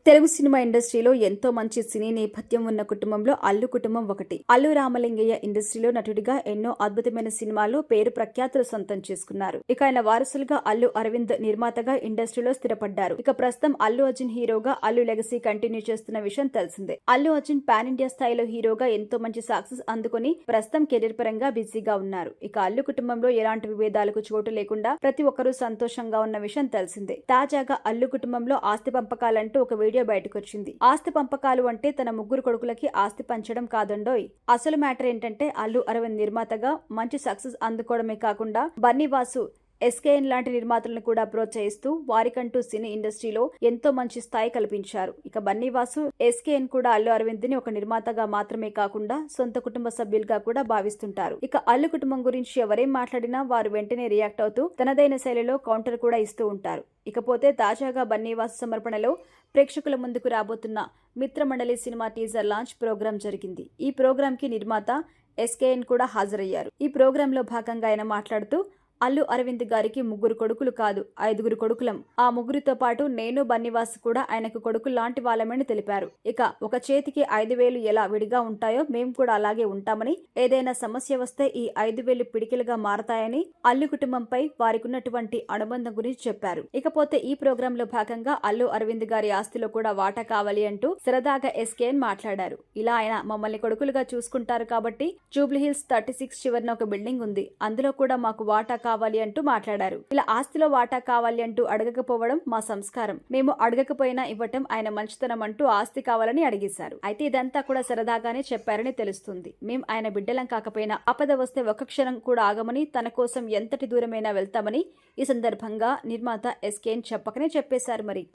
Telugu cinema ఇండస్ట్రీలో ఎంతో మంచి సినీ నేపథ్యం ఉన్న కుటుంబంలో అల్లు కుటుంబం ఒకటి. అల్లు రామలింగయ్య ఇండస్ట్రీలో నటుడిగా ఎన్నో అద్భుతమైన సినిమాల్లో పేరు ప్రఖ్యాతులు సొంతం చేసుకున్నారు. ఇక ఆయన వారసులుగా అల్లు అరవింద్ నిర్మాతగా ఇండస్ట్రీలో స్థిరపడ్డారు. ఇక ప్రస్తుతం అల్లు అర్జున్ హీరోగా అల్లు లెగసీ కంటిన్యూ చేస్తున్న విషయం తెలిసిందే. అల్లు అర్జున్ పాన్ ఇండియా స్థాయిలో హీరోగా ఎంతో మంచి సక్సెస్ అందుకుని ప్రస్తుతం కెరీర్ పరంగా బిజీగా ఉన్నారు. ఇక అల్లు కుటుంబంలో ఎలాంటి విభేదాలకు చోటు లేకుండా ప్రతి ఒక్కరూ సంతోషంగా ఉన్న విషయం తెలిసిందే. తాజాగా అల్లు కుటుంబంలో ఆస్తి పంపకాలంటూ ఒక వీడియో బయటకొచ్చింది. ఆస్తి పంపకాలు అంటే తన ముగ్గురు కొడుకులకి ఆస్తి పంచడం కాదండోయ్. అసలు మ్యాటర్ ఏంటంటే అల్లు అరవింద్ నిర్మాతగా మంచి సక్సెస్ అందుకోవడమే కాకుండా బన్నీ వాసు, ఎస్కేఎన్ లాంటి నిర్మాతలను కూడా ప్రోత్సహిస్తూ వారికంటూ సినీ ఇండస్ట్రీలో ఎంతో మంచి స్థాయి కల్పించారు. ఇక బన్నీవాసు, ఎస్కేఎన్ కూడా అల్లు అరవింద్ ని ఒక నిర్మాతగా మాత్రమే కాకుండా సొంత కుటుంబ సభ్యులుగా కూడా భావిస్తుంటారు. ఇక అల్లు కుటుంబం గురించి ఎవరేం మాట్లాడినా వారు వెంటనే రియాక్ట్ అవుతూ తనదైన శైలిలో కౌంటర్ కూడా ఇస్తూ ఉంటారు. ఇకపోతే తాజాగా బన్నీవాసు సమర్పణలో ప్రేక్షకుల ముందుకు రాబోతున్న మిత్రమండలి సినిమా టీజర్ లాంచ్ ప్రోగ్రాం జరిగింది. ఈ ప్రోగ్రాం కి నిర్మాత ఎస్కేఎన్ కూడా హాజరయ్యారు. ఈ ప్రోగ్రాం లో భాగంగా ఆయన మాట్లాడుతూ అల్లు అరవింద్ గారికి ముగ్గురు కొడుకులు కాదు, 5 కొడుకులం. ఆ ముగ్గురితో పాటు నేను, బన్నీవాస్ కూడా ఆయనకు కొడుకు లాంటి వాళ్ళమని తెలిపారు. ఇక ఒక చేతికి 5,000 ఎలా విడిగా ఉంటాయో మేము కూడా అలాగే ఉంటామని, ఏదైనా సమస్య వస్తే ఈ 5,000 పిడికిలుగా మారతాయని అల్లు కుటుంబంపై వారికున్నటువంటి అనుబంధం గురించి చెప్పారు. ఇకపోతే ఈ ప్రోగ్రామ్ లో భాగంగా అల్లు అరవింద్ గారి ఆస్తిలో కూడా వాటా కావాలి అంటూ సరదాగా ఎస్కేఎన్ మాట్లాడారు. ఇలా ఆయన మమ్మల్ని కొడుకులుగా చూసుకుంటారు కాబట్టి జూబ్లీహిల్స్ 36 చివరన ఒక బిల్డింగ్ ఉంది, అందులో కూడా మాకు వాటా కావాలి అంటూ మాట్లాడారు. ఇలా ఆస్తిలో వాటా కావాలి అంటూ అడగకపోవడం మా సంస్కారం, మేము అడగకపోయినా ఇవ్వటం ఆయన మంచితనం అంటూ ఆస్తి కావాలని అడిగేశారు. అయితే ఇదంతా కూడా సరదాగానే చెప్పారని తెలుస్తుంది. మేం ఆయన బిడ్డలం కాకపోయినా ఆపద వస్తే ఒక్క క్షణం కూడా ఆగమని, తన కోసం ఎంతటి దూరమైనా వెళ్తామని ఈ సందర్భంగా నిర్మాత ఎస్కేఎన్ చెప్పకనే చెప్పేశారు. మరి